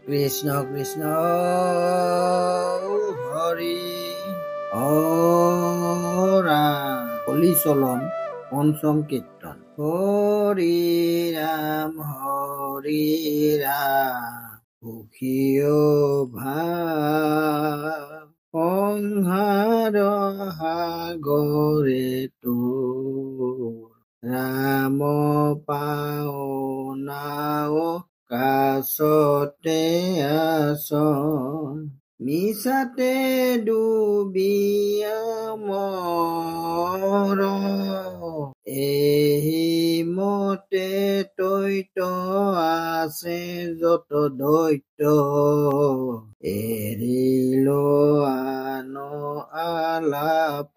কৃষ্ণ কৃষ্ণ হৰি ৰাম হলি চলন পঞ্চম কীৰ্তন হৰি ৰাম সুখীয় ভাৱ সংসাৰ সাগৰে তোৰ ৰাম পাওনাও কাছতে আছন মিছাতে ডুবিয়া মৰ এহি মতে তৈত আছে যত দৈত্য এৰিল আন আলাপ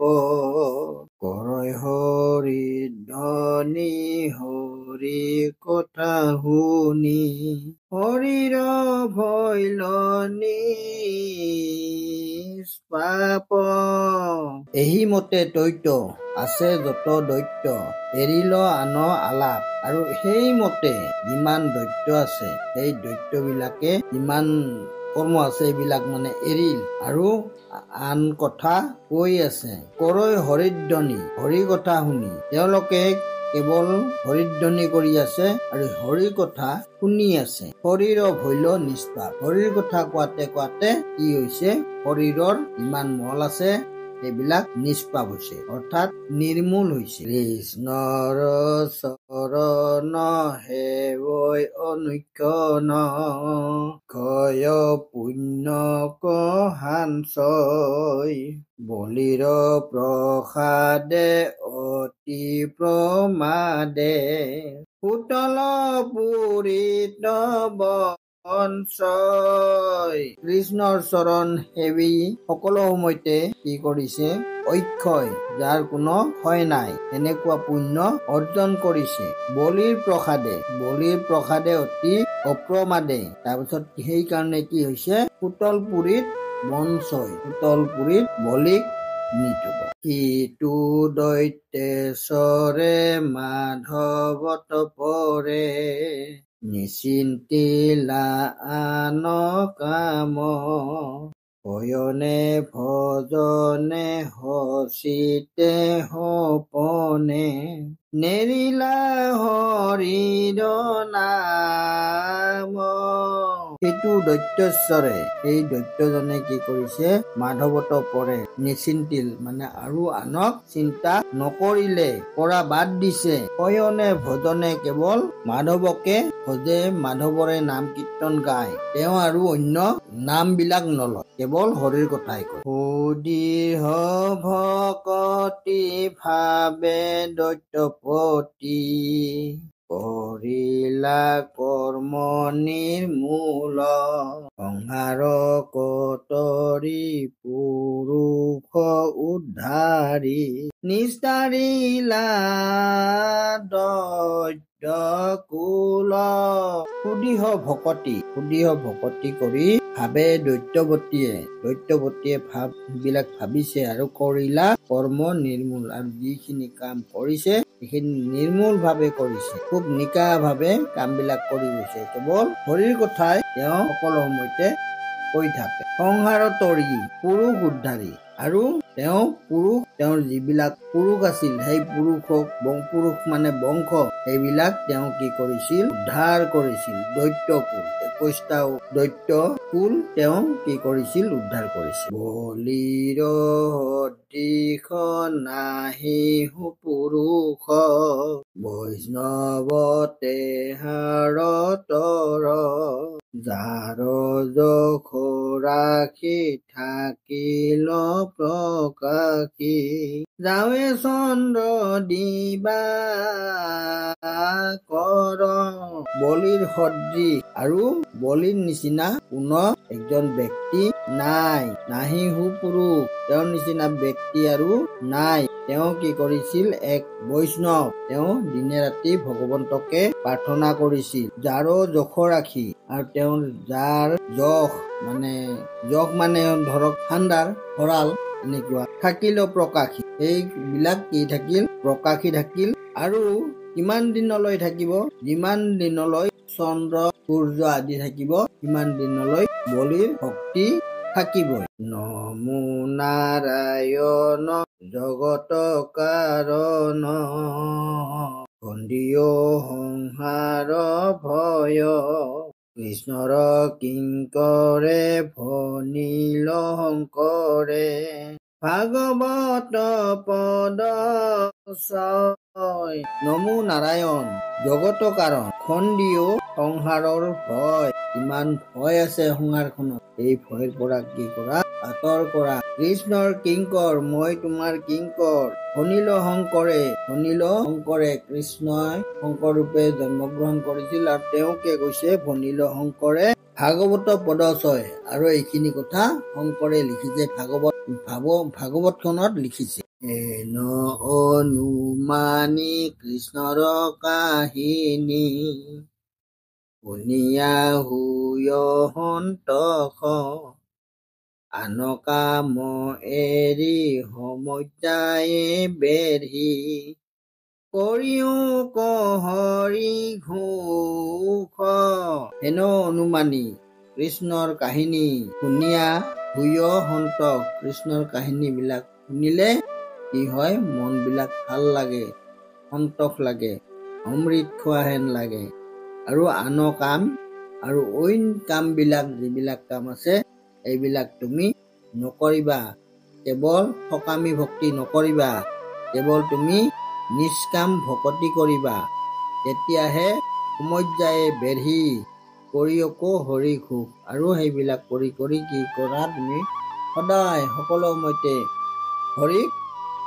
কৰয় হৰি ধ্বনি হৰি কথা শুনি হৰিৰ ভৈলনি পাপ এহি মতে দৈত্য আছে যত দৈত্য এৰিল আন আলাপ আৰু সেই মতে যিমান দৈত্য আছে সেই দৈত্য বিলাকে যিমান কৰ্ম আছে এইবিলাক মানে এৰিল আৰু আন কথা কৈ আছে কৰয় হৰিধ্বনি হৰি কথা শুনি তেওঁলোকে কেৱল হৰিধ্বনি কৰি আছে আৰু হৰি কথা শুনি আছে শৰীৰ ভৈল নিষ্পাপ হৰিৰ কথা কোৱাতে কোৱাতে কি হৈছে শৰীৰৰ ইমান মল আছে এইবিলাক নিষ্পাপ হৈছে অৰ্থাৎ নিৰ্মূল হৈছে কৃষ্ণৰ চৰণ হেৱৈ অনুক্ষণ ক্ষয় পুণ্য কহাঞ্চয় বলিৰ প্ৰসাদে অতি প্ৰমাদে পুতল পুৰিত কৃষ্ণৰ চৰণ সেৱি সকলো সময়তে কি কৰিছে অক্ষয় যাৰ কোনো ক্ষয় নাই এনেকুৱা পুণ্য অৰ্জন কৰিছে বলিৰ প্ৰসাদে অতি অপ্ৰমাদে তাৰপিছত সেইকাৰণে কি হৈছে পুতল পুৰিত বলিক নিথব সিটো দৈত্যেশ্বৰে মাধৱত পৰে নিচিন্তিলা আন কাম শয়নে ভজনে হচিতে সপনে নেৰিলা হৰিৰ নাম সেইটো দৈত্যেশ্বৰে এই দৈত্যজনে কি কৰিছে মাধৱত পৰে নিচিন্তিল মানে আৰু আনক চিন্তা নকৰিলে পৰা বাদ দিছে শয়নে ভজনে কেৱল মাধৱকে ভজে মাধৱৰে নাম কীৰ্তন গায় তেওঁ আৰু অন্য নাম বিলাক নলয় কেৱল হৰিৰ কথাই কয় সুদীহ ভকতি ভাবে দৈত্যপতি কৰিলা কৰ্ম নিৰ্মূল সংসাৰ কতৰি পুৰুষ উদ্ধাৰি নিস্তাৰিলা দৈত্য কুল সুদীহ ভকতি কৰি ভাবে দৈত্যপতিয়ে বিলাক ভাবিছে আৰু কৰিলা কৰ্ম নিৰ্মূল আৰু যিখিনি কাম কৰিছে সেইখিনি নিৰ্মূল ভাৱে কৰিছে খুব নিকা ভাৱে কাম বিলাক কৰি গৈছে কেৱল হৰিৰ কথাই তেওঁ সকলো সময়তে কৈ থাকে সংসাৰ তৰি পুৰুষ উদ্ধাৰি আৰু তেওঁৰ যিবিলাক পুৰুষ আছিল সেই পুৰুষ মানে বংশ সেইবিলাক তেওঁ কি কৰিছিল উদ্ধাৰ কৰিছিল দৈত্য কুল 21টা দৈত্য কুল তেওঁ কি কৰিছিল উদ্ধাৰ কৰিছিল বলিৰ দিশ নাহি পুৰুষ বৈষ্ণৱতে হাৰতৰ যাৰ যশ ৰাখি থাকিল প্ৰকাশী যাৱে চন্দ্ৰ দিবা কৰ বলিৰ সদৃশ আৰু বলিৰ নিচিনা কোনো একজন ব্যক্তি নাই নাহি সুপুৰুষ তেওঁৰ নিচিনা ব্যক্তি আৰু নাই তেওঁ কি কৰিছিল এক বৈষ্ণৱ তেওঁ দিনে ৰাতি ভগৱন্তকে প্ৰাৰ্থনা কৰিছিল যাৰ যশ ৰাখি আৰু তেওঁ যাৰ যশ মানে ধৰক ঠাণ্ডাৰ ভঁৰাল এনেকুৱা থাকিল প্ৰকাশী এইবিলাক কি থাকিল প্ৰকাশী থাকিল আৰু কিমান দিনলৈ থাকিব যিমান দিনলৈ চন্দ্ৰ সূৰ্য আদি থাকিব সিমান দিনলৈ বলিৰ শক্তি থাকিবই। নমো নাৰায়ণ জগত কাৰণ খণ্ডিও সংসাৰ ভয় কৃষ্ণৰ কিংকৰে ভনিল শংকৰে ভাগৱত পদ ছয়। নমো নাৰায়ণ জগত কাৰণ খণ্ডিও সংসাৰৰ ভয়। ইমান ভয় আছে সংসাৰখনত, এই ভয়ৰ পৰা কি কৰা? আঁতৰ কৰা। কৃষ্ণৰ কিংকৰ মই তোমাৰ কিংকৰ। ভনিল শংকৰে কৃষ্ণই শংকৰ ৰূপে জন্মগ্ৰহণ কৰিছিল আৰু তেওঁকে কৈছে ভনিল শংকৰে ভাগৱত পদ ছয়। আৰু এইখিনি কথা শংকৰে লিখিছে ভাগৱতখনত লিখিছে। এন অনুমানি কৃষ্ণৰ কাহিনী শুনিয়া হুয় সন্তোষ আন কাম এৰি সমস্যায়ে বেঢ়ি কৰিও কহৰি ঘোষ। হেন অনুমানী কৃষ্ণৰ কাহিনী শুনিয়া হুয় সন্তোষ। কৃষ্ণৰ কাহিনী বিলাক শুনিলে কি হয়? মন বিলাক ভাল লাগে, সন্তোষ লাগে, অমৃত খোৱা হেন লাগে। আৰু আন কাম আৰু অইন কাম বিলাক যিবিলাক কাম আছে এইবিলাক তুমি নকৰিবা। কেৱল সকামী ভক্তি নকৰিবা, কেৱল তুমি নিষ্কাম ভকতি কৰিবা। তেতিয়াহে সমস্যায়ে বেঢ়ি কৰিয়কো হৰি ঘোষ। আৰু সেইবিলাক কৰি কৰি কি কৰা? তুমি সদায় সকলো সময়তে হৰিক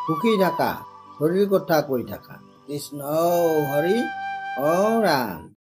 সুখী থাকা, হৰিৰ কথা কৈ থাকা। কৃষ্ণ হৰি অ ৰাম।